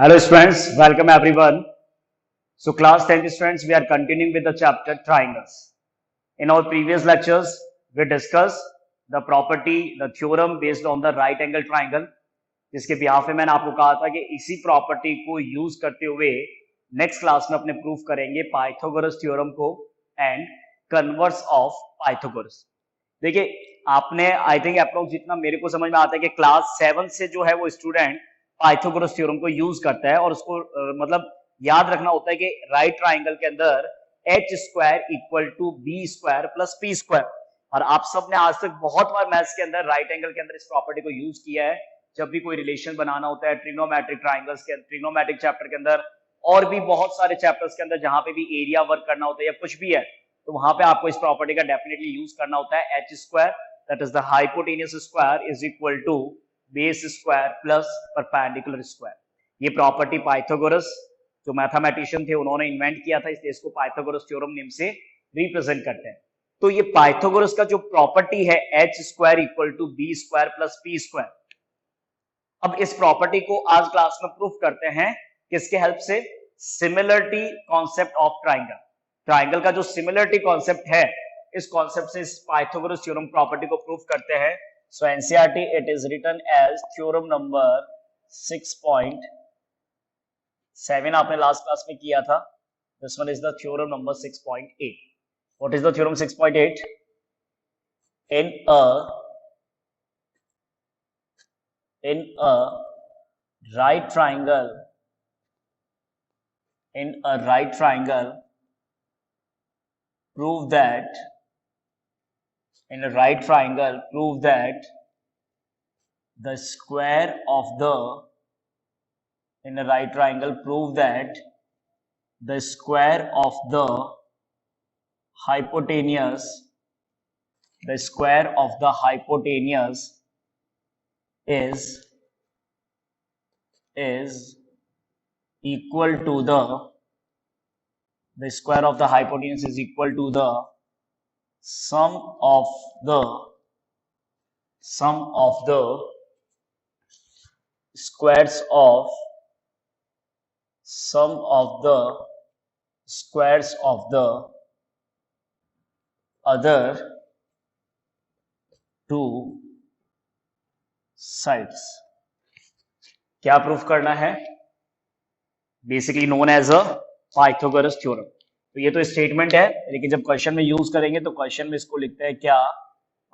Hello students, welcome everyone. So class 10th students, we are continuing with the chapter triangles. In our previous lectures, we discussed the property, the theorem based on the right angle triangle. जिसके behalf में मैंने आपको कहा था कि इसी property को use करते हुए नेक्स्ट क्लास में अपने प्रूफ करेंगे पाइथागोरस थ्योरम को एंड कन्वर्स ऑफ पाइथागोरस. देखिए आपने आई थिंक अप्रोक्स जितना मेरे को समझ में आता है कि क्लास 7 से जो है वो स्टूडेंट पाइथागोरस थ्योरम को यूज करता है और उसको मतलब याद रखना होता है कि राइट ट्राइंगल के अंदर H square equal to B square plus P square. और आप सब ने आज तक बहुत बार मैथ्स के अंदर राइट एंगल के अंदर इस प्रॉपर्टी को यूज किया है जब भी कोई रिलेशन बनाना होता है ट्रिग्नोमेट्रिक ट्राइंगल्स के ट्रिग्नोमेट्रिक चैप्टर के अंदर और भी बहुत सारे चैप्टर्स के अंदर जहां पे भी एरिया वर्क करना होता है या कुछ भी है तो वहां पे आपको इस प्रॉपर्टी का डेफिनेटली यूज करना होता है. H square that is the hypotenuse square is equal to base square plus perpendicular square. ये प्रॉपर्टी पाइथागोरस जो मैथमेटिशियन थे उन्होंने इन्वेंट किया था, इसलिए इसको पाइथागोरस थ्योरम नेम से रिप्रेजेंट करते हैं. तो ये पाइथागोरस का जो प्रॉपर्टी है H square equal to B square plus P square, अब इस प्रॉपर्टी को आज क्लास में प्रूफ करते हैं किसके हेल्प से? Similarity concept of triangle. Triangle का जो सिमिलरिटी कॉन्सेप्ट है इस कॉन्सेप्ट से इस पाइथागोरस थ्योरम प्रॉपर्टी को प्रूफ करते हैं. So NCERT it is written as theorem number 6.7 आपने लास्ट क्लास में किया था. This one is the theorem number 6.8. What is the theorem 6.8? in a right triangle prove that the square of the hypotenuse is equal to the square of the hypotenuse is equal to the sum of the squares of the other two sides. क्या proof करना है? Basically known as a Pythagoras theorem. तो ये तो statement है, लेकिन जब question में यूज करेंगे तो क्वेश्चन में इसको लिखते हैं क्या?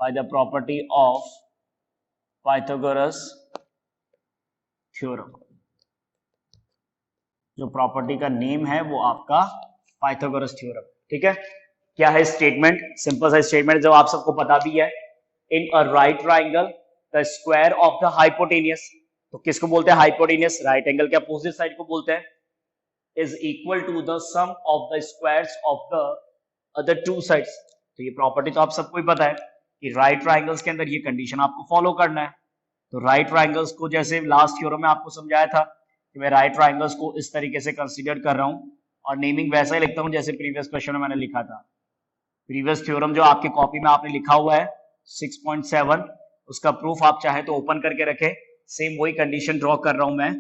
By the property of Pythagoras theorem. जो प्रॉपर्टी का नेम है वो आपका पाइथागोरस थ्योरम. ठीक है, क्या है स्टेटमेंट? सिंपल सा स्टेटमेंट जो आप सबको पता भी है. In a right triangle the square of the hypotenuse, तो किसको बोलते हैं हाइपोटेनियस? राइट एंगल के अपोजिट साइड को बोलते हैं. Is equal to the sum of the squares of the other two sides. तो ये प्रॉपर्टी तो आप सबको ही पता है कि राइट ट्राइंगल्स के अंदर ये कंडीशन आपको फॉलो करना है. तो राइट ट्राइंगल्स को जैसे लास्ट थ्योरम में आपको समझाया था कि मैं राइट ट्राइंगल्स को इस तरीके से कंसीडर कर रहा हूं और नेमिंग वैसा ही लिखता हूं जैसे प्रीवियस क्वेश्चन में मैंने लिखा था. प्रीवियस थ्योरम जो आपकी कॉपी में आपने लिखा हुआ है 6.7, उसका प्रूफ आप चाहे तो ओपन करके रखें. सेम वही कंडीशन ड्रॉ कर रहा हूं मैं.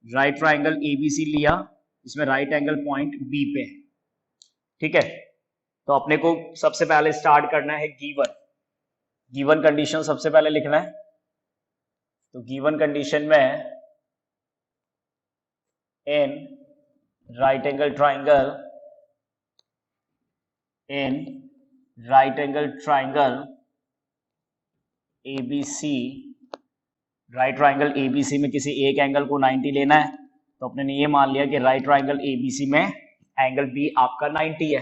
राइट ट्राइंगल एबीसी लिया, इसमें राइट एंगल पॉइंट बी पे है. ठीक है, तो अपने को सबसे पहले स्टार्ट करना है गिवन कंडीशन सबसे पहले लिखना है. तो गिवन कंडीशन में इन right angle triangle ABC, right triangle ABC में किसी एक एंगल को 90 लेना है. तो अपने ने ये मान लिया कि राइट ट्राइंगल ABC में एंगल B आपका 90 है.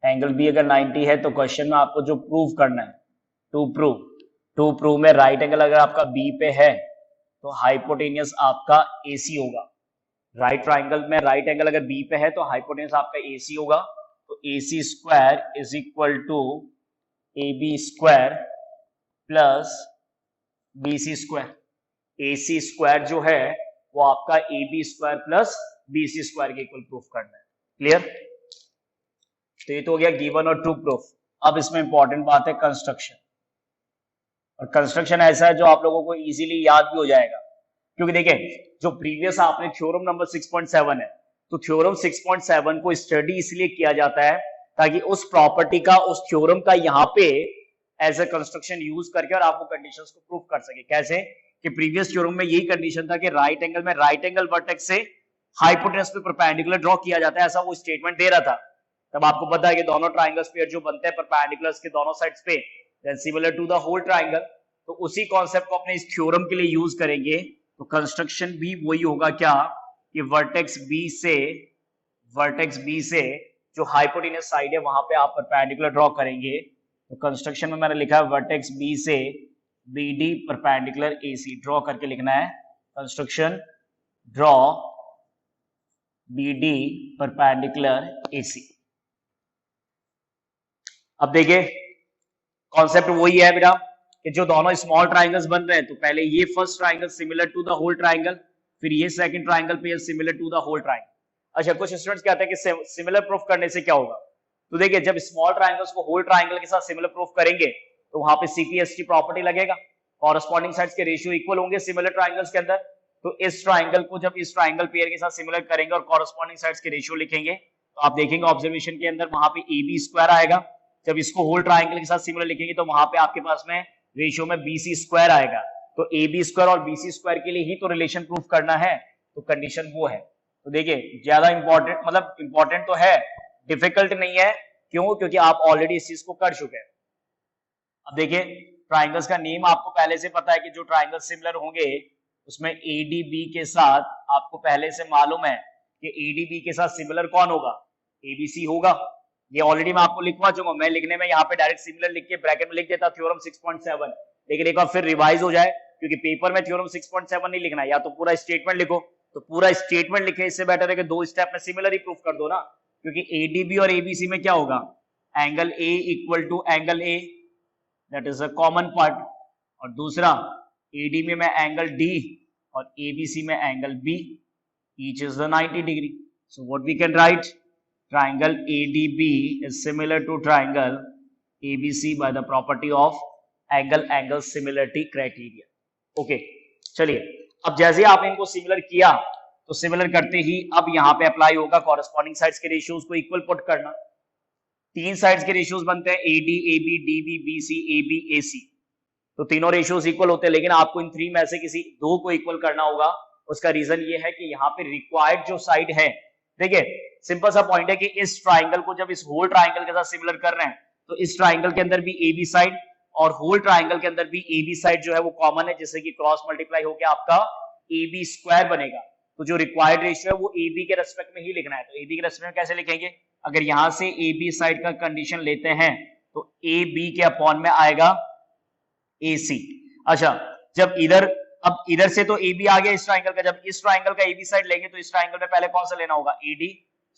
एंगल B अगर 90 है तो क्वेश्चन में आपको जो प्रूव करना है टू प्रूव में राइट एंगल अगर आपका B पे है तो हाइपोटेनियस आपका AC होगा. राइट ट्राइंगल में राइट एंगल अगर B पे है तो हाइपोटेनियस आपका AC होगा. तो AC square is equal to AB square plus BC square. AC square जो है वो आपका AB square plus BC square के इक्वल प्रूफ करना है. क्लियर? तो ये तो हो गया गिवन और ट्रू प्रूफ. अब इसमें इंपॉर्टेंट बात है कंस्ट्रक्शन. और कंस्ट्रक्शन ऐसा है जो आप लोगों को इजीली याद भी हो जाएगा. क्योंकि देखिए जो प्रीवियस आपने थ्योरम नंबर 6.7 है, तो थ्योरम 6.7 को स्टडी इसलिए किया जाता है ताकि उस प्रॉपर्टी का, उस थ्योरम का यहाँ पे एज ए कंस्ट्रक्शन यूज करके और आपको कंडीशंस को प्रूव कर सके। कैसे कि प्रीवियस थ्योरम में यही कंडीशन था कि राइट एंगल में राइट एंगल वर्टेक्स से हाइपोटेनस पे परपेंडिकुलर ड्रॉ किया जाता है, ऐसा वो स्टेटमेंट दे रहा था। तब आपको पता है कि दोनों ट्राइंगल्स पेयर जो बनते हैं परपेंडिकुलर्स के दोनों साइड्स पे, then similar to the whole triangle, तो उसी कॉन्सेप्ट को अपने इस थ्योरम के लिए यूज करेंगे। तो कंस्ट्रक्शन भी वही होगा क्या कि वर्टेक्स बी से जो हाइपोटेनस साइड है वहां पे आप परपेंडिकुलर ड्रॉ करेंगे। तो कंस्ट्रक्शन में मैंने लिखा है वर्टेक्स बी से BD परपेंडिकुलर AC ड्रॉ करके लिखना है। Construction draw BD perpendicular AC। अब देखिए कॉन्सेप्ट वही है बेटा कि जो दोनों स्मॉल ट्राइंगल्स बन रहे हैं, तो पहले ये first triangle similar to the whole triangle, फिर ये सेकंड ट्राइंगल पे similar to the whole triangle. अच्छा, कुछ स्टूडेंट्स कहते हैं कि सिमिलर प्रूफ करने से क्या होगा। तो देखिए जब स्मॉल ट्राइंगल्स को होल ट्राइंगल के साथ सिमिलर प्रूफ करेंगे तो वहां पे CPST प्रॉपर्टी लगेगा, कॉरेस्पॉन्डिंग साइड्स के रेशियो इक्वल होंगे सिमिलर ट्राइंगल्स के अंदर। तो इस ट्राइंगल को जब इस ट्राइंगल पेयर के साथ सिमिलर करेंगे और कॉरेस्पॉन्डिंग साइड्स के रेशियो लिखेंगे, तो आप देखेंगे ऑब्जर्वेशन के अंदर वहां पे AB स्क्वायर आएगा। जब इसको होल ट्राइंगल के साथ सिमिलर लिखेंगे तो वहां पे आपके पास में रेशियो में BC स्क्वायर आएगा। तो AB स्क्वायर और BC स्क्वायर के लिए ही तो रिलेशन प्रूफ करना है, तो कंडीशन वो है। तो देखिए ज्यादा इंपॉर्टेंट, मतलब इंपॉर्टेंट तो है, डिफिकल्ट नहीं है। क्यों? क्योंकि आप ऑलरेडी इस चीज को कर चुके हैं। अब देखिए ट्राइंगल्स का नेम आपको पहले से पता है कि जो ट्राइंगल सिमिलर होंगे उसमें ADB के साथ आपको पहले से मालूम है कि ADB के साथ सिमिलर कौन होगा, ABC होगा। ये ऑलरेडी मैं आपको लिखवा चुका हूं। मैं लिखने में यहाँ पे डायरेक्ट सिमिलर लिख के ब्रैकेट में लिख देता थ्योरम 6.7, लेकिन एक बार फिर रिवाइज हो जाए क्योंकि पेपर में थ्योरम 6.7 नहीं लिखना है, या तो पूरा स्टेटमेंट लिखो। तो पूरा स्टेटमेंट लिखे इससे बेटर है कि दो स्टेप में सिमिलर ही प्रूफ कर दो ना, क्योंकि ADB और ABC में क्या होगा, angle A equal to angle A, that is a common part, और दूसरा ADB में एंगल D और ABC में angle B, each is the 90 degree. So what we can write, triangle ADB is similar to triangle ABC by the property of angle similarity criteria. Okay, चलिए अब जैसे आपने इनको सिमिलर किया तो सिमिलर करते ही अब यहाँ पे अप्लाई होगा कॉरेस्पॉन्डिंग साइड्स के रेशियोज को इक्वल पुट करना। तीन साइड्स के रेशियोज बनते हैं AD, AB, DB, BC, AB, AC। तो तीनों रेशियोज इक्वल होते हैं, लेकिन आपको इन थ्री में से किसी दो को इक्वल करना होगा। उसका रीजन ये है कि यहाँ पे रिक्वायर्ड जो साइड है, देखिए सिंपल सा पॉइंट है कि इस ट्राइंगल को जब इस होल ट्राइंगल के साथ सिमिलर कर रहे हैं तो इस ट्राइंगल के अंदर भी AB साइड और होल ट्राइंगल के अंदर भी AB साइड जो है वो कॉमन है, जिससे कि क्रॉस मल्टीप्लाई होकर आपका AB स्क्वायर बनेगा। तो जो रिक्वायर्ड रेशियो है वो AB के रेस्पेक्ट में ही लिखना है। तो AB के रेस्पेक्ट में कैसे लिखेंगे, अगर यहां से AB साइड का कंडीशन लेते हैं तो AB के अपॉन में आएगा AC। अच्छा, जब अब इधर से तो AB आ गया इस ट्राइंगल का, जब इस ट्राइंगल का AB साइड लेंगे तो इस ट्राइंगल में पहले कौन सा लेना होगा, AD।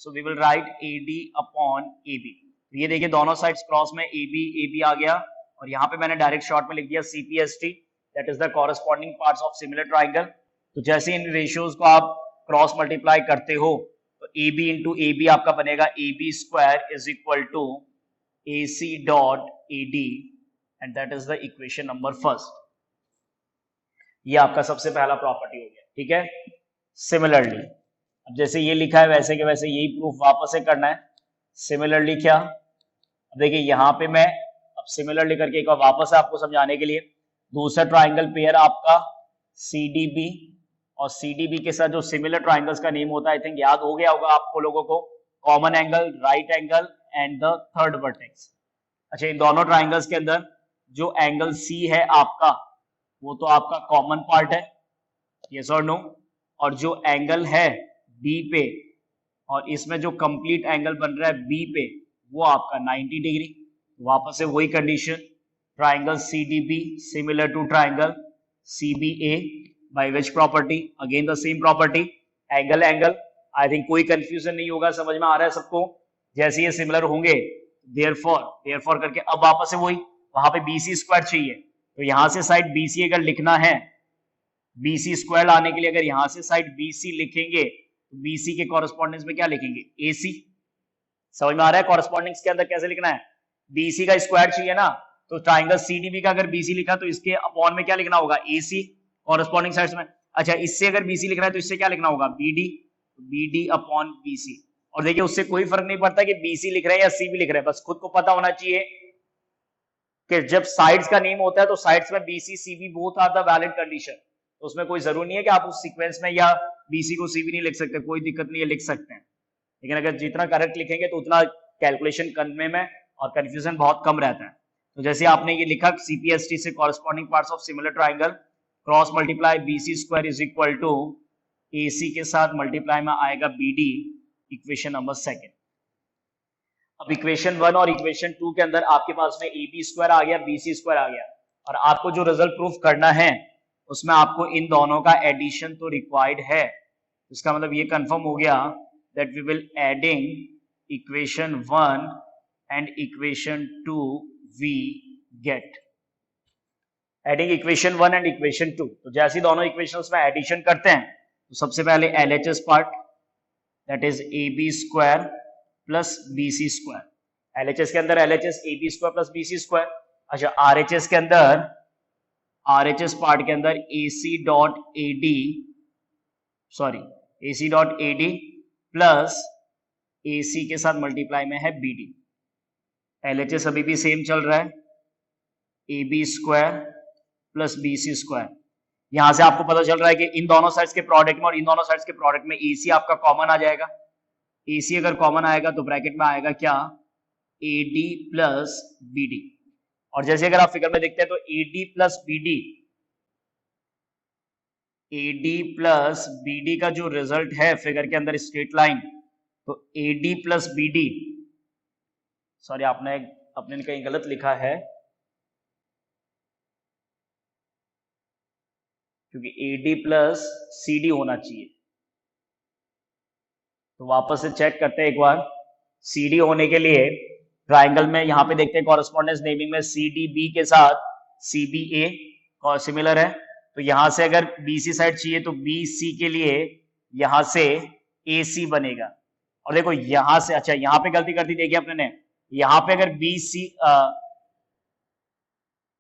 So we will write AD upon AB। ये देखिए दोनों साइड्स क्रॉस में AB आ गया, और यहाँ पे मैंने डायरेक्ट शॉर्ट में लिख दिया CPST, that is the corresponding parts of similar triangle. तो जैसे इन रेशियोज को आप क्रॉस मल्टीप्लाई करते हो तो AB इंटू AB आपका बनेगा AB square is equal to AC dot AD, and that is the equation number first. ये आपका सबसे पहला प्रॉपर्टी हो गया, ठीक है। सिमिलरली अब जैसे ये लिखा है वैसे के वैसे यही प्रूफ वापस से करना है। सिमिलरली क्या, अब देखिए यहाँ पे मैं अब सिमिलरली करके एक बार वापस आपको समझाने के लिए, दूसरा ट्राइंगल पेयर आपका CDB, और CDB के साथ जो सिमिलर ट्राइंगल्स का नेम होता है, आई थिंक याद हो गया होगा आपको लोगों को, common angle, right angle and the third vertex. अच्छा, इन दोनों ट्राइंगल्स के अंदर जो एंगल C है आपका वो तो आपका कॉमन पार्ट है, यस और नो, और जो एंगल है B पे और इसमें जो कंप्लीट एंगल बन रहा है B पे वो आपका 90 डिग्री। वापस से वही condition, triangle CDB similar to triangle CBA by which property, again the same property, angle angle. I think कोई कंफ्यूजन नहीं होगा, समझ में आ रहा है सबको। जैसे ये सिमिलर होंगे देयरफॉर करके अब वापस से वही, वहां पे BC स्क्वायर चाहिए, तो यहां से साइड BC अगर लिखना है, BC स्क्वायर लाने के लिए अगर यहां से साइड BC लिखेंगे तो BC के कॉरेस्पॉन्डेंस में क्या लिखेंगे, AC। समझ में आ रहा है कॉरेस्पॉन्डेंस के अंदर कैसे लिखना है, BC का स्क्वायर चाहिए ना, तो ट्राइंगल CDB का अगर BC लिखा तो इसके अपॉन में क्या लिखना होगा, AC कॉरेस्पॉन्डिंग साइड्स में। अच्छा, इससे अगर BC लिख रहा है तो इससे क्या लिखना होगा, BD, BD अपॉन BC। और देखिए उससे कोई फर्क नहीं पड़ता कि BC लिख रहे हैं या CB लिख रहे हैं, बस खुद को पता होना चाहिए कि जब साइड्स का नेम होता है तो साइड्स में BC CB both are the valid condition. तो उसमें कोई जरूरी नहीं है कि आप उस सीक्वेंस में या BC को CB नहीं लिख सकते, कोई दिक्कत नहीं है, लिख सकते हैं। लेकिन अगर जितना करेक्ट लिखेंगे तो उतना कैलकुलेशन करने में और कंफ्यूजन बहुत कम रहता है। तो जैसे आपने ये लिखा CPST से corresponding parts of similar triangle cross multiply BC square is equal to AC के साथ मल्टीप्लाई में आएगा BD, इक्वेशन नंबर सेकेंड। अब इक्वेशन 1 और इक्वेशन 2 के अंदर आपके पास में AB स्क्वायर आ गया, BC स्क्वायर आ गया, और आपको जो रिजल्ट प्रूफ करना है उसमें आपको इन दोनों का एडिशन तो रिक्वायर्ड है। इसका मतलब ये कंफर्म हो गया that we will adding equation 1 and equation 2 we get adding equation 1 and equation 2। तो जैसे दोनों इक्वेशंस में एडिशन करते हैं तो सबसे पहले LHS part that is AB square plus BC square. LHS के अंदर LHS AB square plus BC square. अच्छा, RHS के अंदर RHS पार्ट के अंदर AC dot AD plus AC के साथ मल्टीप्लाई में है BD। LHS अभी भी सेम चल रहा है, AB square plus BC square. यहां से आपको पता चल रहा है कि इन दोनों साइड्स के प्रोडक्ट में और इन दोनों साइड्स के प्रोडक्ट में AC आपका कॉमन आ जाएगा। AC अगर कॉमन आएगा तो ब्रैकेट में आएगा क्या, AD प्लस BD। और जैसे अगर आप फिगर में देखते हैं तो AD प्लस BD का जो रिजल्ट है फिगर के अंदर स्ट्रेट लाइन, तो AD प्लस BD, सॉरी आपने कहीं गलत लिखा है क्योंकि AD प्लस CD होना चाहिए। तो वापस से चेक करते हैं एक बार। CD होने के लिए ट्राइंगल में यहां पे देखते हैं कॉरेस्पॉन्डेंस नेमिंग में CDB के साथ CBA और सिमिलर है। तो यहां से अगर BC साइड चाहिए तो BC के लिए यहां से AC बनेगा। और देखो यहां से, अच्छा यहां पे गलती कर दी, देखिए अपने ने यहां पे अगर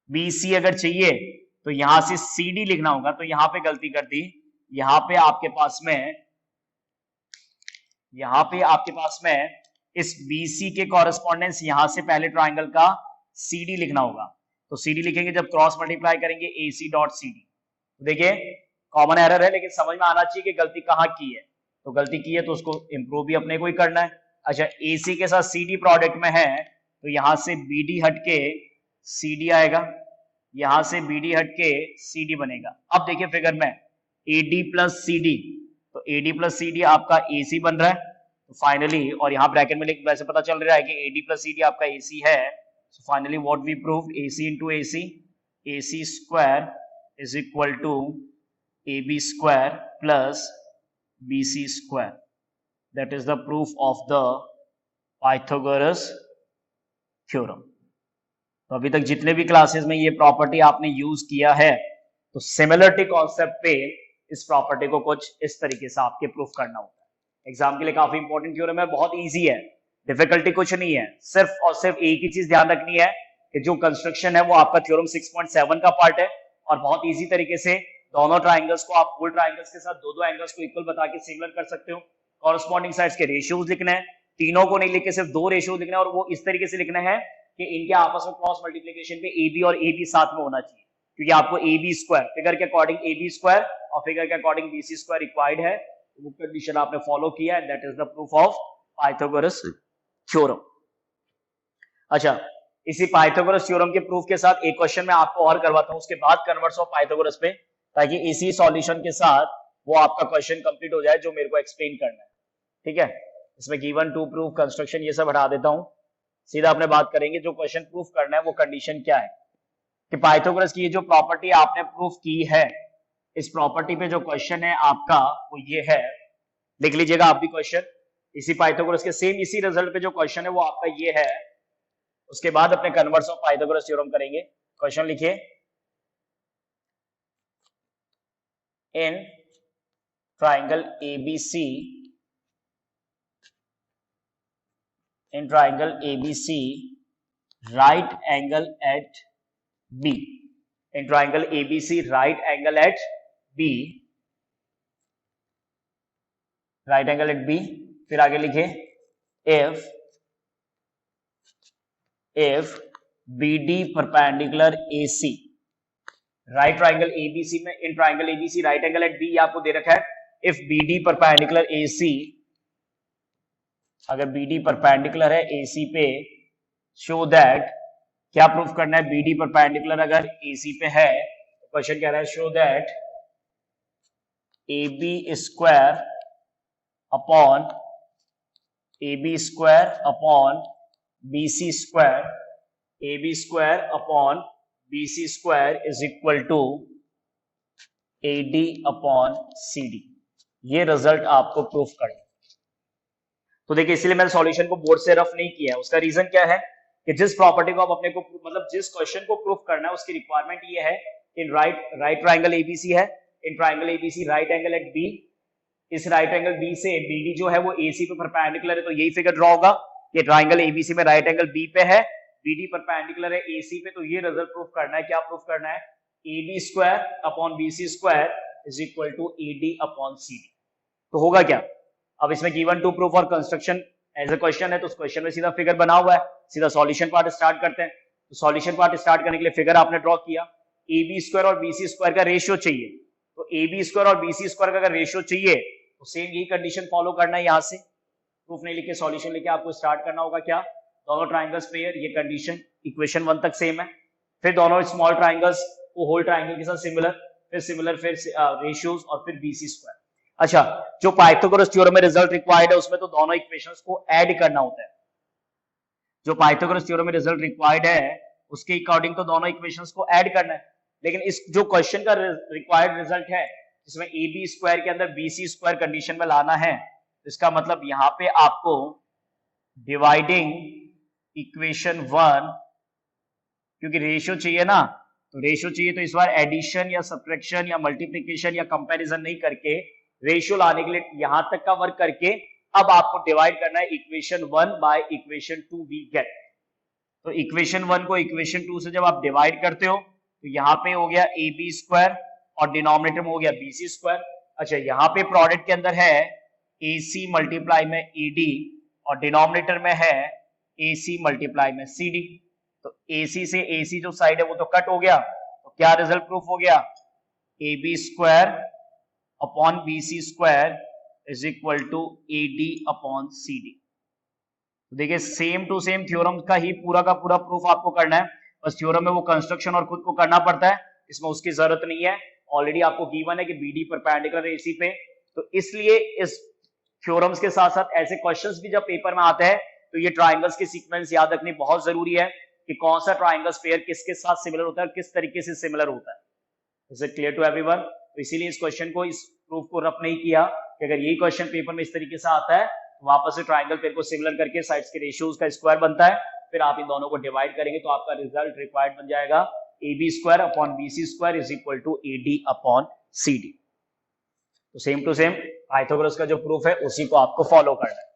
BC अगर चाहिए तो यहां से CD लिखना होगा, तो यहां पे गलती कर दी। यहां पे आपके पास में इस BC के कॉरेस्पॉन्डेंस यहां से पहले ट्राइंगल का CD लिखना होगा। तो CD लिखेंगे जब क्रॉस मल्टीप्लाई करेंगे AC डॉट CD। तो देखिए कॉमन एरर है, लेकिन समझ में आना चाहिए कि गलती कहाँ की है। तो गलती की है तो उसको इंप्रूव भी अपने को ही करना है। अच्छा, AC के साथ CD प्रोडक्ट में है तो यहां से BD हट के CD आएगा, यहां से BD हट के CD बनेगा। अब देखिए फिगर में AD प्लस CD, तो AD प्लस CD आपका AC बन रहा है। तो फाइनली, और यहाँ ब्रैकेट में लिख वैसे पता चल रहा है कि AD प्लस CD आपका AC है। So finally what we prove, AC into AC square is equal to AB square plus BC square. That is the proof of the Pythagoras theorem. तो अभी तक जितने भी क्लासेस में ये प्रॉपर्टी आपने यूज किया है, तो सिमिलरिटी कॉन्सेप्ट पे इस प्रॉपर्टी को कुछ इस तरीके से आपके प्रूफ करना होता है। एग्जाम के लिए काफी इंपॉर्टेंट थ्योरम है, बहुत इजी है, डिफिकल्टी कुछ नहीं है। सिर्फ और सिर्फ एक ही चीज ध्यान रखनी है कि जो कंस्ट्रक्शन है वो आपका थ्योरम 6.7 का पार्ट है, और बहुत इजी तरीके से दोनों ट्राइंगल्स को आप फुल ट्राइंगल्स के साथ दो एंगल्स को इक्वल बता के सिमिलर कर सकते हो। कॉरेस्पॉन्डिंग साइड्स के रेशियोज लिखने हैं, तीनों को नहीं लिख के सिर्फ 2 रेशियोज लिखना है, और वो इस तरीके से लिखना है कि इनके आपस में क्रॉस मल्टीप्लिकेशन पे AB और AB साथ में होना चाहिए, क्योंकि आपको AB स्क्वायर फिगर के अकॉर्डिंग AB स्क्वायर और फिगर के अकॉर्डिंग BC स्क्वायर रिक्वायर्ड है। वो कंडीशन आपने फॉलो किया है, that is the proof of Pythagoras theorem. अच्छा, इसी पाइथागोरस थ्योरम के प्रूफ के साथ एक क्वेश्चन मैं आपको और करवाता हूं, उसके बाद कन्वर्स ऑफ पाइथागोरस पे, ताकि इसी सॉल्यूशन के साथ वो आपका क्वेश्चन कंप्लीट हो जाए जो मेरे को एक्सप्लेन करना है। ठीक है, इसमें गिवन टू प्रूफ कंस्ट्रक्शन ये सब हटा देता हूं, सीधा अपने बात करेंगे जो क्वेश्चन प्रूफ करना है वो कंडीशन क्या है कि पाइथागोरस की जो प्रॉपर्टी आपने प्रूफ की है, इस प्रॉपर्टी पे जो क्वेश्चन है आपका वो ये है, लिख लीजिएगा आप भी क्वेश्चन। इसी पाइथागोरस के सेम इसी रिजल्ट पे जो क्वेश्चन है वो आपका ये है। उसके बाद अपने कन्वर्स ऑफ पाइथागोरस थ्योरम करेंगे। क्वेश्चन लिखिए, in triangle ABC, in triangle ABC, right angle at B, in triangle ABC, right angle at B, right angle at B, फिर आगे लिखे if B D perpendicular A C, right triangle ABC में, in triangle ABC right angle at B आपको दे रखा है। If B D perpendicular A C, अगर B D perpendicular है ए सी पे, शो दैट, क्या प्रूफ करना है, बी डी परपेंडिकुलर अगर ए सी पे है तो क्वेश्चन कह रहा है show that A B square upon B C square, A B square upon B C square is equal to A D upon C D. ये रिजल्ट आपको प्रूफ करना। तो देखिए इसलिए मैंने सॉल्यूशन को बोर्ड से रफ नहीं किया है। उसका रीजन क्या है कि जिस प्रॉपर्टी को आप अपने को, मतलब जिस क्वेश्चन को प्रूफ करना है उसकी रिक्वायरमेंट ये है, इन राइट ट्राइंगल एबीसी है, in triangle ABC right angle at B, इस राइट एंगल बी से बीडी जो है वो एसी पे परपेंडिकुलर है, तो यही फिगर ड्रॉ होगा कि ट्राइंगल एबीसी में राइट एंगल बी पे है, बीडी परपेंडिकुलर है एसी पे, तो ये रिजल्ट प्रूफ करना है। क्या प्रूफ करना है, A B square upon B C square is equal to A D upon C D. तो होगा क्या, अब इसमें गिवन टू प्रूफ और कंस्ट्रक्शन एज ए क्वेश्चन है, तो उस क्वेश्चन में सीधा फिगर बना हुआ है, सीधा सॉल्यूशन पार्ट स्टार्ट करते हैं। तो सॉल्यूशन पार्ट स्टार्ट करने के लिए फिगर आपने ड्रॉ किया, ए बी स्क्वायर और बी सी स्क्वायर का रेशियो चाहिए, तो ए बी स्क्वायर और बी सी स्क्वायर का अगर रेशियो चाहिए तो सेम यही कंडीशन फॉलो करना है। यहां से प्रूफ नहीं लिखे, सॉल्यूशन लेके आपको स्टार्ट करना होगा। क्या, दोनों ट्राइंगल्स पेयर, ये कंडीशन इक्वेशन 1 तक सेम है, फिर दोनों स्मॉल ट्राइंगल्स वो होल ट्राइंगल के साथ सिमिलर, फिर रेशियोज और फिर बी सी स्क्वायर। अच्छा, जो पाइथागोरस थ्योरम में रिजल्ट रिक्वायर्ड है उसमें तो दोनों इक्वेशंस को ऐड करना होता है। जो पाइथागोरस थ्योरम में रिजल्ट रिक्वायर्ड है उसके अकॉर्डिंग तो दोनों इक्वेशंस को ऐड करना है, लेकिन इस जो क्वेश्चन का रिक्वायर्ड रिजल्ट है जिसमें ए बी स्क्वायर के अंदर बी सी स्क्वायर कंडीशन में लाना है, इसका मतलब यहां पे आपको डिवाइडिंग इक्वेशन 1, क्योंकि रेशियो चाहिए ना, तो रेशियो चाहिए, तो इस बार एडिशन या सब्ट्रैक्शन या मल्टीप्लिकेशन या कंपैरिजन नहीं करके रेशियो लाने के लिए यहां तक का वर्क करके अब आपको डिवाइड करना है equation 1 by equation 2 we get. तो इक्वेशन 1 को इक्वेशन 2 से जब आप डिवाइड करते हो तो यहाँ पे हो गया ए बी स्क्वायर और डिनोमिनेटर में हो गया बी सी स्क्वायर। अच्छा, यहाँ पे प्रोडक्ट के अंदर है ए सी मल्टीप्लाई में ए डी और डिनोमिनेटर में है ए सी मल्टीप्लाई में सी डी। तो ए सी से ए सी जो साइड है वो तो कट हो गया, तो क्या रिजल्ट प्रूफ हो गया, A B square upon B C square is equal to A D upon C D. देखिए सेम टू सेम थ्योरम का ही पूरा का पूरा प्रूफ आपको करना है, बस थ्योरम में वो कंस्ट्रक्शन और खुद को करना पड़ता है, इसमें उसकी जरूरत नहीं है, ऑलरेडी आपको गिवन है कि बी डी परपेंडिकुलर एसी पे। तो इसलिए इस थ्योरम्स के साथ साथ ऐसे क्वेश्चंस भी जब पेपर में आते हैं तो ये ट्राइंगल्स के सीक्वेंस याद रखनी बहुत जरूरी है कि कौन सा ट्राइंगल्स पेयर किसके साथ सिमिलर होता है और किस तरीके से सिमिलर होता है। Is it clear to everyone? तो इसीलिए इस क्वेश्चन को, इस प्रूफ को रफ नहीं किया कि अगर यही क्वेश्चन पेपर में इस तरीके से आता है तो वापस से ट्राइंगल पेयर को सिमिलर करके साइड्स के रेशियोज का स्क्वायर बनता है, फिर आप इन दोनों को डिवाइड करेंगे तो आपका रिजल्ट रिक्वायर्ड बन जाएगा A B square upon B C square is equal to A D upon C D. तो सेम टू सेम पाइथागोरस का जो प्रूफ है उसी को आपको फॉलो करना है,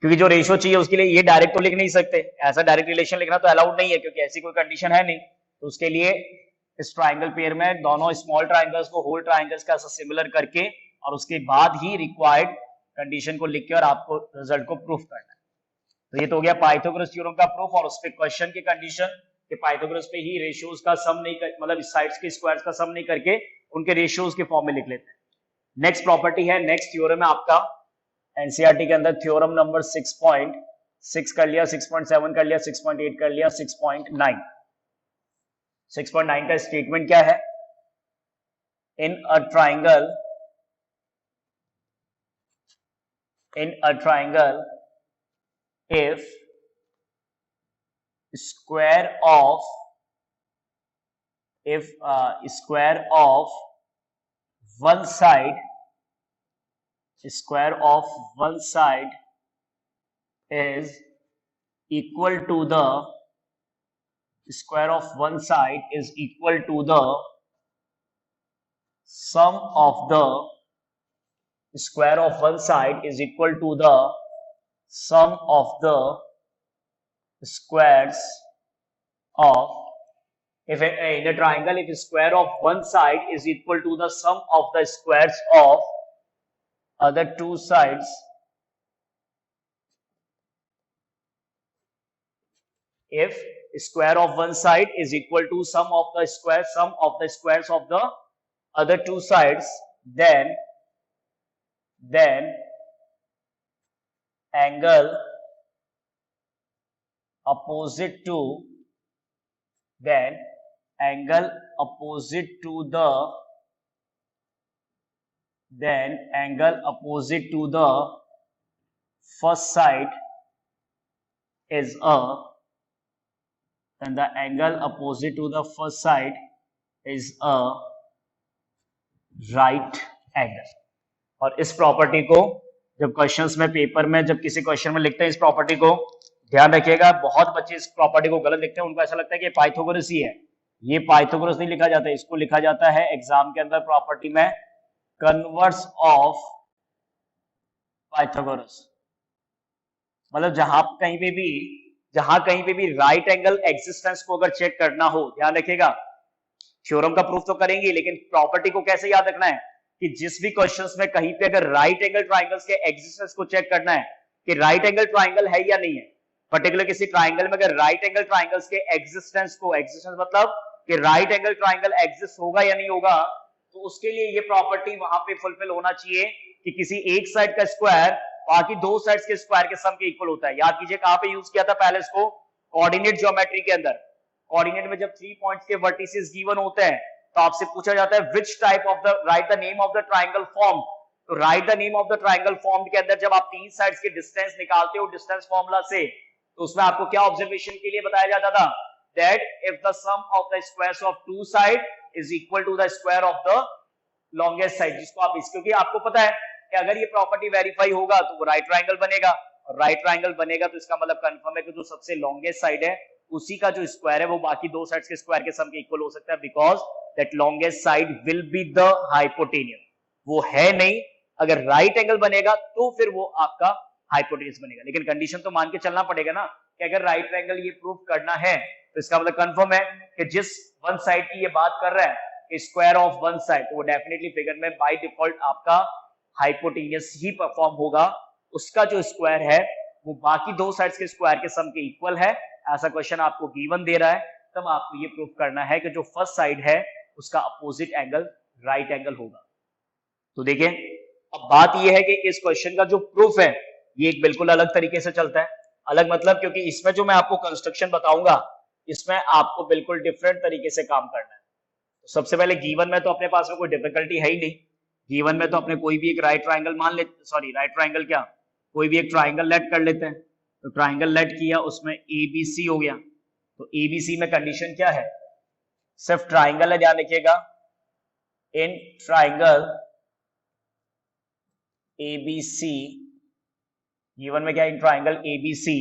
क्योंकि जो रेशियो चाहिए उसके लिए ये डायरेक्ट तो लिख नहीं सकते, ऐसा डायरेक्ट रिलेशन लिखना तो अलाउड नहीं है क्योंकि ऐसी कोई कंडीशन है नहीं। तो उसके लिए इस ट्राइंगल पेयर में दोनों स्मॉल ट्राइंगल्स को होल ट्राइंगल्स का सिमिलर करके और उसके बाद ही रिक्वायर्ड कंडीशन को लिख के और आपको रिजल्ट को प्रूफ करना है। तो ये तो हो गया पाइथागोरस थ्योरम का प्रूफ और उस पे क्वेश्चन की कंडीशन कि पाइथागोरस पे ही रेशियोज का सम नहीं कर, मतलब इस साइड्स के स्क्वायर्स का सम नहीं करके उनके रेशियोज के फॉर्म में लिख लेते हैं। नेक्स्ट प्रॉपर्टी है, नेक्स्ट थ्योरम है आपका एनसीईआरटी के अंदर थ्योरम नंबर 6.6 कर लिया, 6.7 कर लिया, 6.8 कर लिया, 6.9। 6.9 का स्टेटमेंट क्या है, in a triangle if square of one side is equal to the sum of the square of one side is equal to the sum of the squares of, if in a triangle if square of one side is equal to the sum of the squares of other two sides if square of one side is equal to sum of the squares of the other two sides, then angle opposite to angle opposite to the first side is the angle opposite to the first side is a right angle. और इस property को जब questions में paper में जब किसी question में लिखते हैं इस प्रॉपर्टी को ध्यान रखिएगा, बहुत बच्चे इस प्रॉपर्टी को गलत लिखते हैं, उनको ऐसा लगता है कि पाइथागोरस ही है। ये पाइथागोरस नहीं लिखा जाता है, इसको लिखा जाता है एग्जाम के अंदर प्रॉपर्टी में कन्वर्स ऑफ पाइथागोरस। मतलब जहां कहीं पे भी राइट एंगल एग्जिस्टेंस को अगर चेक करना हो, ध्यान रखिएगा थ्योरम का प्रूफ तो करेंगे लेकिन प्रॉपर्टी को कैसे याद रखना है कि जिस भी क्वेश्चंस में कहीं पे अगर राइट एंगल ट्राइंगल्स के एग्जिस्टेंस को चेक करना है कि राइट एंगल ट्राइंगल है या नहीं है, पर्टिकुलर किसी ट्राइंगल में अगर राइट एंगल ट्राइंगल्स के एग्जिस्टेंस मतलब कि राइट एंगल ट्राइंगल एग्जिस्ट होगा या नहीं होगा, तो उसके लिए ये प्रॉपर्टी वहां पे फुलफिल होना चाहिए कि किसी एक साइड का स्क्वायर बाकी दो साइड्स के स्क्वायर के सम के इक्वल होता है। याद कीजिए कहां पे यूज किया था पहले इसको, कोऑर्डिनेट ज्योमेट्री के अंदर। कोऑर्डिनेट में जब 3 पॉइंट्स के वर्टिसेस गिवन होते हैं तो आपसे पूछा जाता है which type of the write the name of the triangle form. तो write the name of the triangle form के अंदर जब आप तीन साइड्स के डिस्टेंस निकालते हो डिस्टेंस फॉर्मूला से, तो उसमें आपको क्या ऑब्जर्वेशन के लिए बताया जाता था that if the sum of the squares of two side is equal to the square of the longest side, जिसको आप क्योंकि आपको पता है कि अगर ये प्रॉपर्टी वेरीफाई होगा तो वो राइट ट्राइंगल बनेगा, और राइट ट्राइंगल बनेगा तो इसका मतलब कंफर्म है कि जो सबसे लॉन्गेस्ट साइड है उसी का जो स्क्वायर है वो बाकी दो साइड्स के स्क्वायर के सम के इक्वल हो सकता है, because that longest side will be the hypotenuse. वो है नहीं, अगर राइट एंगल बनेगा तो फिर वो आपका हाइपोटेनियस बनेगा। लेकिन कंडीशन तो मान के चलना पड़ेगा ना कि अगर राइट ट्राइंगल ये प्रूव करना है तो इसका मतलब कंफर्म है कि जिस वन साइड की ये बात कर रहा है कि स्क्वायर ऑफ वन साइड, तो वो डेफिनेटली फिगर में बाय डिफॉल्ट आपका हाइपोटेनियस ही परफॉर्म होगा। उसका जो स्क्वायर है वो बाकी दो साइड्स के स्क्वायर के सम के इक्वल है। ऐसा क्वेश्चन आपको गिवन दे रहा है, तब आपको ये प्रूफ करना है कि जो फर्स्ट साइड है उसका अपोजिट एंगल राइट एंगल होगा। तो देखिए अब बात ये है कि इस क्वेश्चन का जो प्रूफ है ये एक बिल्कुल अलग तरीके से चलता है। अलग मतलब क्योंकि इसमें जो मैं आपको कंस्ट्रक्शन बताऊंगा इसमें आपको बिल्कुल डिफरेंट तरीके से काम करना है। तो सबसे पहले गिवन में तो अपने पास में कोई डिफिकल्टी है ही नहीं। गिवन में तो अपने कोई भी एक राइट ट्राइंगल कोई भी एक ट्राइंगल लेट कर लेते हैं। तो ट्राइंगल लेट किया, उसमें एबीसी हो गया। तो एबीसी में कंडीशन क्या है, सिर्फ ट्राइंगल है, ध्यान रखिएगा। इन ट्राइंगल एबीसी, गिवन में क्या, इन triangle ABC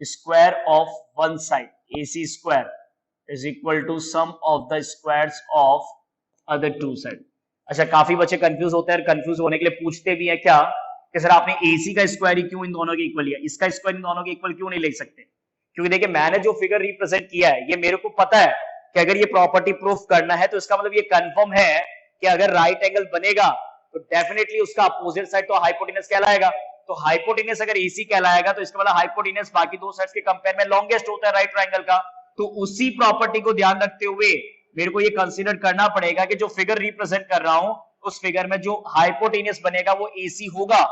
square of one side AC square is equal to sum of the squares of other two side। अच्छा, काफी बच्चे कंफ्यूज होते हैं, कंफ्यूज होने के लिए पूछते भी है क्या कि सर आपने AC का स्क्वायर ही क्यों इन दोनों के इक्वल लिया, इसका स्क्वायर इन दोनों के इक्वल क्यों नहीं लिख सकते? क्योंकि देखिए मैंने जो फिगर रिप्रेजेंट किया है ये मेरे को पता है कि अगर ये प्रॉपर्टी प्रूफ करना है तो इसका मतलब ये कंफर्म है कि अगर राइट एंगल बनेगा तो डेफिनेटली उसका अपोजिट साइड तो हाइपोटेनस कहलाएगा। तो हाइपोटेनस अगर AC कहलाएगा तो इसका मतलब हाइपोटेनस बाकी दो साइड्स के कंपेयर में लॉन्गेस्ट होता है राइट ट्राइंगल का। तो उसी प्रॉपर्टी को ध्यान रखते हुए मेरे को ये कंसीडर करना पड़ेगा कि जो फिगर रिप्रेजेंट कर रहा हूं उस फिगर में जो हाइपोटेनस बनेगा वो AC होगा।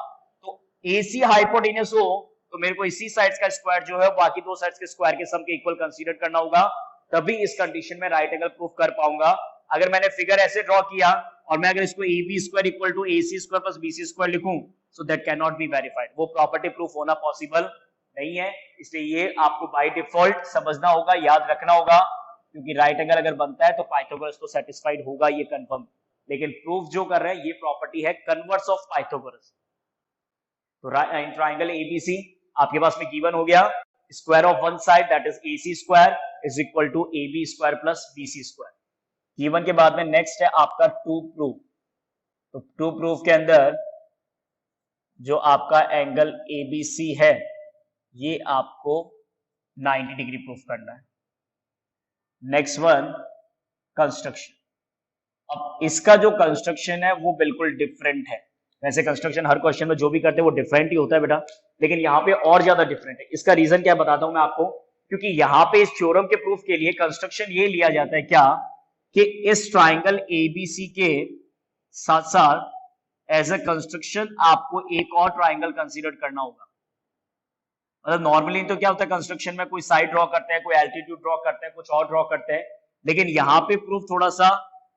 तो AC हाइपोटेनस हो तो मेरे को इसी साइड्स का स्क्वायर जो है बाकी दो साइड्स के स्क्वायर के सम के इक्वल कंसीडर करना होगा, तभी इस कंडीशन में राइट एंगल प्रूफ कर पाऊंगा। अगर मैंने फिगर ऐसे ड्रॉ किया और मैं अगर इसको AB square equal to AC square plus BC square लिखूं, so that can not be verified. वो प्रॉपर्टी प्रूफ होना पॉसिबल नहीं है। इसलिए ये आपको बाय डिफॉल्ट समझना होगा, याद रखना होगा, क्योंकि राइट एंगल अगर बनता है तो पाइथागोरस तो सेटिस्फाइड होगा, ये कंफर्म। लेकिन प्रूफ जो कर रहे हैं ये प्रॉपर्टी है कन्वर्स ऑफ पाइथागोरस। तो ट्राइंगल ABC आपके पास में गिवन हो गया, square of one side that is AC square is equal to AB square plus BC square. Given के बाद में नेक्स्ट है आपका टू प्रूफ। तो टू प्रूफ के अंदर जो आपका एंगल ABC है ये आपको 90 डिग्री प्रूफ करना है। Next one construction. अब इसका जो कंस्ट्रक्शन है वो बिल्कुल डिफरेंट है। वैसे कंस्ट्रक्शन हर क्वेश्चन में जो भी करते हैं वो डिफरेंट ही होता है बेटा, लेकिन यहाँ पे और ज्यादा डिफरेंट है। इसका रीजन क्या बताता हूं मैं आपको, क्योंकि यहाँ पे इस थ्योरम के प्रूफ के लिए कंस्ट्रक्शन ये लिया जाता है क्या, कि इस ट्राइंगल एबीसी के साथ साथ एज ए कंस्ट्रक्शन आपको एक और ट्राइंगल कंसीडर करना होगा। मतलब नॉर्मली तो क्या होता है कंस्ट्रक्शन में, कोई साइड ड्रॉ करते हैं, कोई एल्टीट्यूड ड्रॉ करते हैं, कुछ और ड्रॉ करते हैं, लेकिन यहाँ पे प्रूफ थोड़ा सा,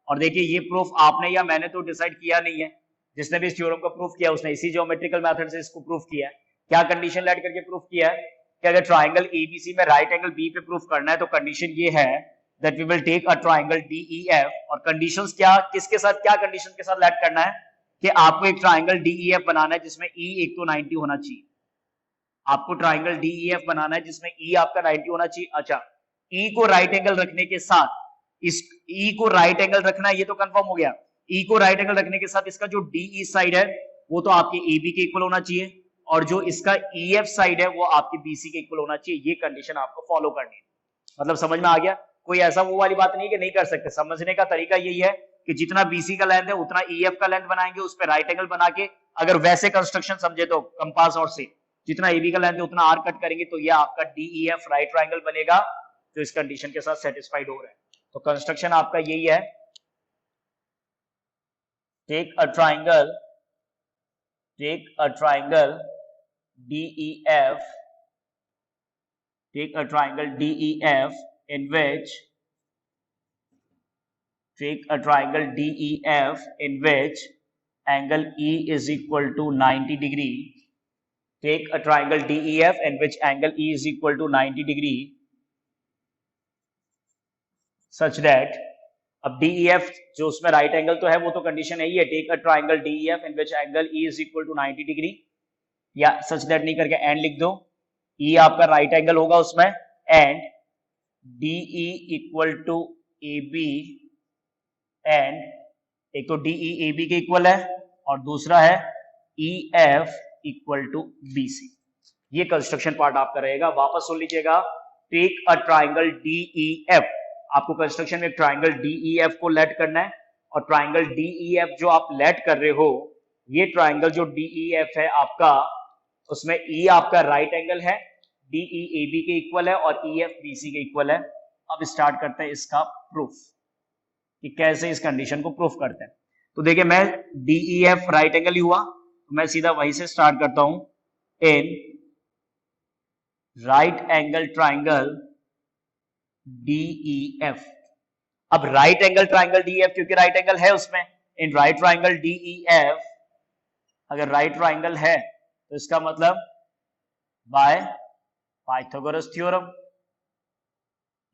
और देखिए ये प्रूफ आपने या मैंने तो डिसाइड किया नहीं है, जिसने भी इस थ्योरम को प्रूफ किया उसने इसी ज्योमेट्रिकल मेथड से इसको प्रूफ किया है। क्या कंडीशन लेट करके प्रूफ किया है कि अगर ट्राइंगल एबीसी में राइट एंगल बी पे प्रूफ करना है तो कंडीशन ये है that we will take a triangle DEF, और कंडीशंस क्या, किसके साथ, क्या कंडीशन के साथ लेट करना है कि आपको एक ट्राइंगल डीईएफ बनाना है जिसमें ई एक तो 90 होना चाहिए। आपको ट्राइंगल डीईएफ बनाना है जिसमें ई आपका 90 होना चाहिए। अच्छा, ई को राइट एंगल रखने के साथ, इस ई को राइट एंगल रखना है, ये तो कंफर्म हो गया। ई को राइट एंगल रखने के साथ इसका जो डीई साइड है वो तो आपके एबी के इक्वल होना चाहिए, और जो इसका ईएफ साइड है वो आपके बीसी के इक्वल होना चाहिए। ये कंडीशन आपको फॉलो करनी है। मतलब समझ में आ गया? कोई ऐसा वो वाली बात नहीं कि नहीं कर सकते। समझने का तरीका यही है कि जितना बीसी का लेंथ है उतना ईएफ का लेंथ बनाएंगे, उस पर राइट एंगल बना के, अगर वैसे कंस्ट्रक्शन समझे तो कंपास और से जितना एबी का लेंथ है उतना आर कट करेंगे तो ये आपका डीईएफ राइट ट्राइंगल बनेगा जो इस कंडीशन के साथ सेटिस्फाइड हो रहा है। तो कंस्ट्रक्शन आपका यही है, take a triangle DEF, take a triangle DEF in which angle E is equal to 90 degree. Take a triangle DEF in which angle E is equal to 90 degree such that, अब DEF जो उसमें right angle तो है वो तो condition है ही है, take a triangle DEF in which angle E is equal to 90 degree, या सच दैट नहीं करके एंड लिख दो, E आपका राइट एंगल होगा उसमें, and DE equal to AB, and एक तो DE AB के इक्वल है और दूसरा है EF इक्वल टू BC। ये कंस्ट्रक्शन पार्ट आपका रहेगा। वापस सुन लीजिएगा, टेक अ ट्राइंगल DEF, आपको कंस्ट्रक्शन में ट्राइंगल DEF को लेट करना है, और ट्राइंगल DEF जो आप लेट कर रहे हो, ये ट्राइंगल जो DEF है आपका, उसमें E आपका राइट एंगल है, DE AB के इक्वल है और EF BC के इक्वल है। अब स्टार्ट करते हैं इसका प्रूफ कि कैसे इस कंडीशन को प्रूफ करते हैं। तो देखिए, मैं DEF राइट एंगल ही हुआ तो मैं सीधा वहीं से स्टार्ट करता हूं, इन राइट एंगल ट्राइंगल DEF। अब राइट एंगल ट्राइंगल DEF क्योंकि राइट एंगल है उसमें, इन राइट ट्राइंगल DEF, अगर राइट ट्राइंगल है तो इसका मतलब बाय पाइथागोरस थ्योरम।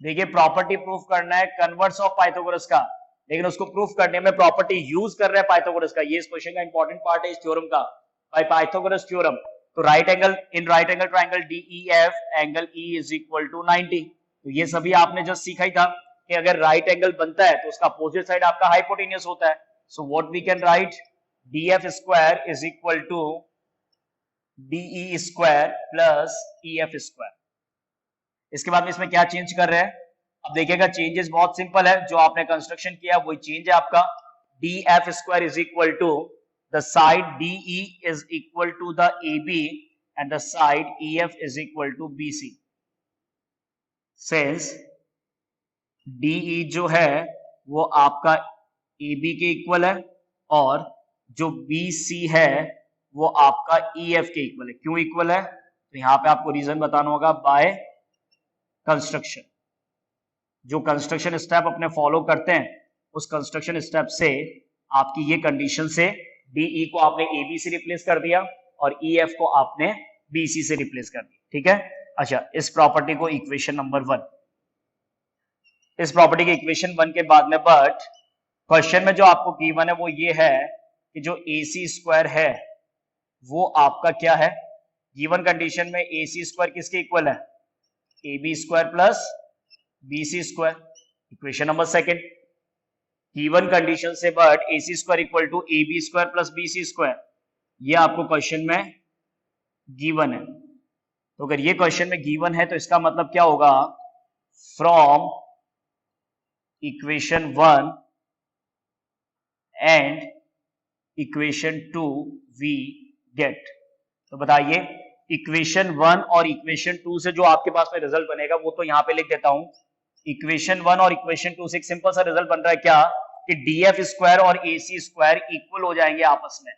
देखिए, प्रॉपर्टी प्रूफ करना है कन्वर्स ऑफ पाइथागोरस का, लेकिन उसको प्रूफ करने में प्रॉपर्टी यूज कर रहे हैं पाइथागोरस का। ये इस क्वेश्चन का इंपॉर्टेंट पार्ट है इस थ्योरम का, बाय पाइथागोरस थ्योरम। तो right angle, in right angle triangle DEF angle E is equal to 90। तो ये सभी आपने जस्ट सीखा ही था कि अगर राइट एंगल बनता है तो उसका अपोजिट साइड आपका हाइपोटेन्यूस होता है। So what we can write, DF square is equal to DE square plus EF square. इसके बाद में इसमें क्या चेंज कर रहे हैं, अब देखिएगा चेंजेस बहुत सिंपल है, जो आपने कंस्ट्रक्शन किया वही चेंज है आपका। DF square is equal to the side DE is equal to the AB and the side EF is equal to BC। Since DE जो है वो आपका AB के इक्वल है और जो BC है वो आपका EF के इक्वल है। क्यों इक्वल है, तो यहां पे आपको रीजन बताना होगा, बाय कंस्ट्रक्शन। जो कंस्ट्रक्शन स्टेप अपने फॉलो करते हैं उस कंस्ट्रक्शन स्टेप से आपकी ये कंडीशन से DE को आपने AB से रिप्लेस कर दिया और EF को आपने BC से रिप्लेस कर दिया। ठीक है। अच्छा, इस प्रॉपर्टी को इक्वेशन नंबर 1, इस प्रॉपर्टी के इक्वेशन 1 के बाद में, बट क्वेश्चन में जो आपको गिवन है वो ये है कि जो AC स्क्वायर है वो आपका क्या है। गिवन कंडीशन में AC स्क्वायर किसके इक्वल है, AB square plus BC square. Equation number 2, given condition से but AC square equal to AB square plus BC square, ये आपको क्वेश्चन में गिवन है। तो अगर ये क्वेश्चन में गिवन है तो इसका मतलब क्या होगा, from equation 1 and equation 2 we get. तो बताइए इक्वेशन 1 और इक्वेशन 2 से जो आपके पास में रिजल्ट बनेगा वो तो यहाँ पे लिख देता हूं। इक्वेशन 1 और इक्वेशन 2 से एक सिंपल सा रिजल्ट बन रहा है क्या कि डीएफ स्क्वायर और एसी स्क्वायर इक्वल हो जाएंगे आपस में,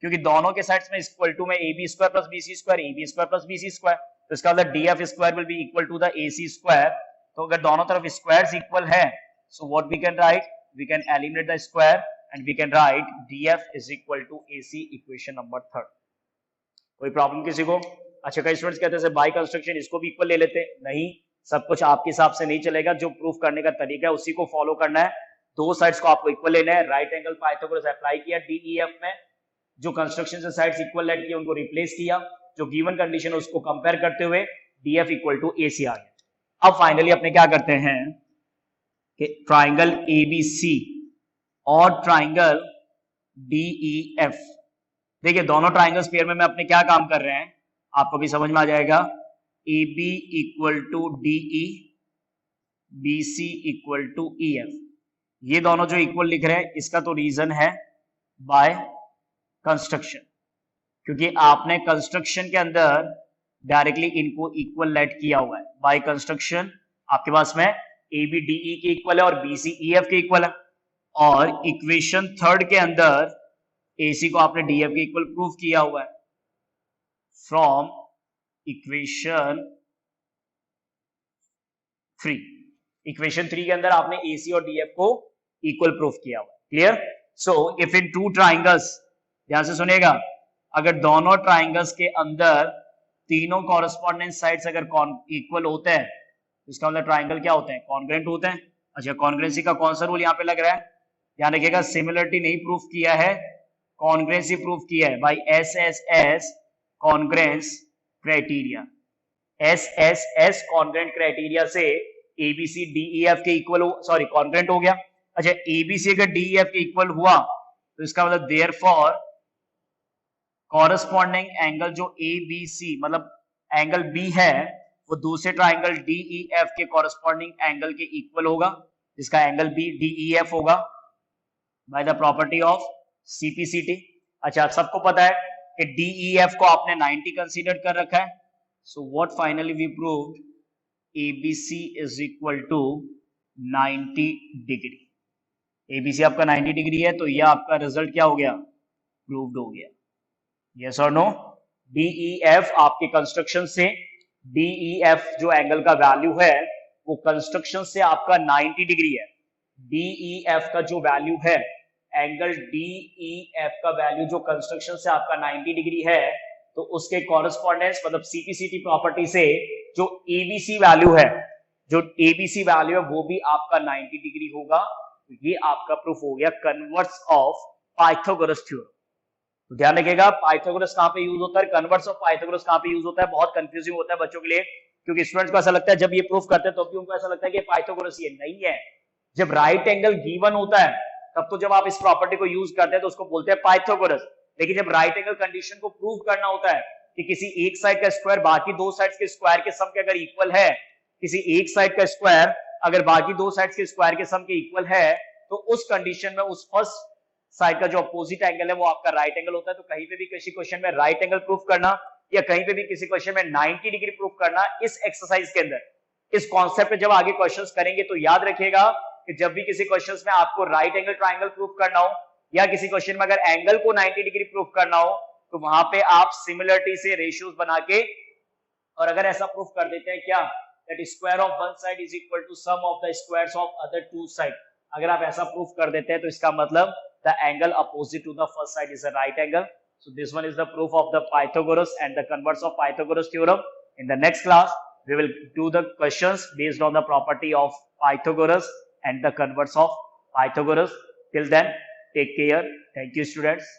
क्योंकि दोनों के साइड्स में इक्वल टू में A B square plus B C square, A B square plus B C square, तो इसका मतलब DF square will be equal to the A C square. तो अगर दोनों तरफ स्क्वायर्स इक्वल है, so what we can write, we can eliminate the square and we can write DF is equal to A C, equation number 3। कोई problem किसी को? अच्छा, कई स्टूडेंट्स कहते हैं बाय कंस्ट्रक्शन इसको भी इक्वल ले लेते हैं। नहीं, सब कुछ आपके हिसाब से नहीं चलेगा, जो प्रूफ करने का तरीका है उसी को फॉलो करना है। दो साइड्स को आपको इक्वल लेना है। राइट एंगल पाइथागोरस अप्लाई किया डीईएफ में, जो कंस्ट्रक्शन से साइड्स इक्वल लेट किए उनको रिप्लेस किया, जो गिवन कंडीशन है उसको कंपेयर करते हुए डीएफ इक्वल टू एसी आ गया। अब फाइनली अपने क्या करते हैं कि ट्राइंगल एबीसी और ट्राइंगल डीईएफ, देखिए दोनों ट्राइंगल्स पेयर में मैं अपने क्या काम कर रहे हैं आपको भी समझ में आ जाएगा। A B equal to DE, B C equal to E F, ये दोनों जो इक्वल लिख रहे हैं इसका तो रीजन है बाय कंस्ट्रक्शन, क्योंकि आपने कंस्ट्रक्शन के अंदर डायरेक्टली इनको इक्वल लेट किया हुआ है। बाय कंस्ट्रक्शन आपके पास में ए बी डीई के इक्वल है और बी सी ई एफ के इक्वल है, और इक्वेशन 3 के अंदर एसी को आपने डीएफ के इक्वल प्रूव किया हुआ है फ्रॉम इक्वेशन 3। इक्वेशन 3 के अंदर आपने एसी और डीएफ को इक्वल प्रूफ किया हुआ है। Clear? So if in two triangles, ध्यान से सुनिएगा, अगर दोनों ट्राइंगल्स के अंदर तीनों कॉरेस्पॉन्डेंट साइड्स अगर इक्वल होते हैं, इसका मतलब ट्राइंगल क्या होते हैं, कॉन्ग्रुएंट होते हैं। अच्छा, कॉन्ग्रुएंसी का कौन सा रूल यहाँ पे लग रहा है? ध्यान रखिएगा, सिमिलरिटी नहीं प्रूफ किया है, कॉन्ग्रुएंसी प्रूफ किया है by SSS congruence criteria. SSS congruent criteria से एबीसी डीईएफ के इक्वल सॉरी कॉन्ग्रुएंट हो गया। अच्छा, एबीसी अगर डीईएफ के इक्वल हुआ तो इसका मतलब देयरफॉर कॉरेस्पॉन्डिंग एंगल जो एबीसी मतलब एंगल बी है वो दूसरे ट्राइंगल डीईएफ के कॉरेस्पॉन्डिंग एंगल के इक्वल होगा, जिसका एंगल बी डीईएफ होगा by the property of CPCT. अच्छा, सबको पता है कि डीईएफ को आपने 90 कंसीडर कर रखा है। So what finally we proved, ABC is equal to 90 degree. ABC आपका 90 डिग्री है, तो यह आपका रिजल्ट क्या हो गया, प्रूव्ड हो गया। यस और नो? डीईएफ आपके कंस्ट्रक्शन से, डीईएफ जो एंगल का वैल्यू है वो कंस्ट्रक्शन से आपका 90 डिग्री है। डीईएफ का जो वैल्यू है, एंगल डीईएफ का वैल्यू जो कंस्ट्रक्शन से आपका 90 डिग्री है, तो उसके कॉरेस्पॉन्डेंस मतलब सीपीसीटी प्रॉपर्टी से जो एबीसी वैल्यू है, जो एबीसी वैल्यू है वो भी आपका 90 डिग्री होगा। तो ये आपका प्रूफ हो गया कन्वर्स ऑफ पाइथागोरस थ्योरम। तो ध्यान रखिएगा, पाइथागोरस कहां पे यूज होता है, कन्वर्स ऑफ पाइथागोरस कहां पे यूज होता है। बहुत कंफ्यूजिंग होता है बच्चों के लिए, क्योंकि स्टूडेंट्स को ऐसा लगता है जब ये प्रूफ करते हैं तो भी उनको ऐसा लगता है कि पाइथागोरस ये नहीं है। जब राइट एंगल गिवन होता है तब तो जब आप इस प्रॉपर्टी को यूज करते हैं तो उसको बोलते हैं पाइथागोरस, लेकिन जब राइट एंगल कंडीशन को प्रूव करना होता है कि किसी एक साइड का स्क्वायर बाकी दो साइड्स के स्क्वायर के सम के अगर इक्वल है, किसी एक साइड का स्क्वायर अगर बाकी दो साइड्स के स्क्वायर के सम के इक्वल है, तो उस कंडीशन में उस फर्स्ट साइड का जो अपोजिट एंगल है वो आपका राइट एंगल होता है। तो कहीं पे भी किसी क्वेश्चन में राइट एंगल प्रूफ करना या कहीं पे भी किसी क्वेश्चन में 90 डिग्री प्रूफ करना, इस एक्सरसाइज के अंदर, इस कॉन्सेप्ट पे जब आगे क्वेश्चंस करेंगे तो याद रखिएगा कि जब भी किसी क्वेश्चंस में आपको राइट एंगल ट्राइंगल प्रूफ करना हो या किसी क्वेश्चन में अगर एंगल को 90 डिग्री प्रूफ करना हो, तो वहां पे आप सिमिलरिटी से रेशियोज बना के, और अगर ऐसा प्रूफ कर देते हैं क्या, that square of one side is equal to sum of the squares of other two side, अगर आप ऐसा प्रूफ कर देते हैं तो इसका मतलब the angle opposite to the first side is a right angle. So this one is the proof of the Pythagoras and the converse of Pythagoras theorem. In the next class, we will do the questions based on the property of Pythagoras and the converse of Pythagoras. Till then, take care. Thank you, students.